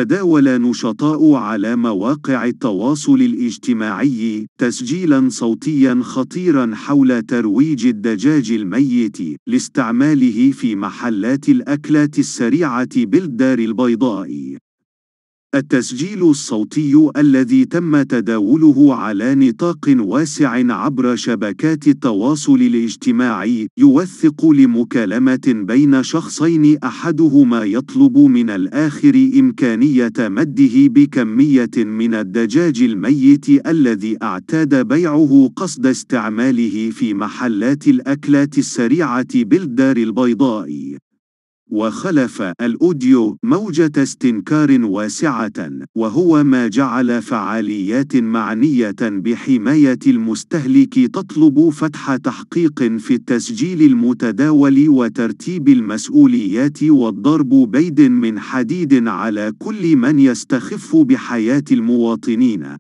تداول نشطاء على مواقع التواصل الاجتماعي تسجيلا صوتيا خطيرا حول ترويج الدجاج الميت لاستعماله في محلات الأكلات السريعة بالدار البيضاء. التسجيل الصوتي الذي تم تداوله على نطاق واسع عبر شبكات التواصل الاجتماعي يوثق لمكالمة بين شخصين أحدهما يطلب من الآخر إمكانية مده بكمية من الدجاج الميت الذي اعتاد بيعه قصد استعماله في محلات الأكلات السريعة بالدار البيضاء. وخلف الأوديو موجة استنكار واسعة، وهو ما جعل فعاليات معنية بحماية المستهلك تطلب فتح تحقيق في التسجيل المتداول وترتيب المسؤوليات وضرب بيد من حديد على كل من يستخف بحياة المواطنين.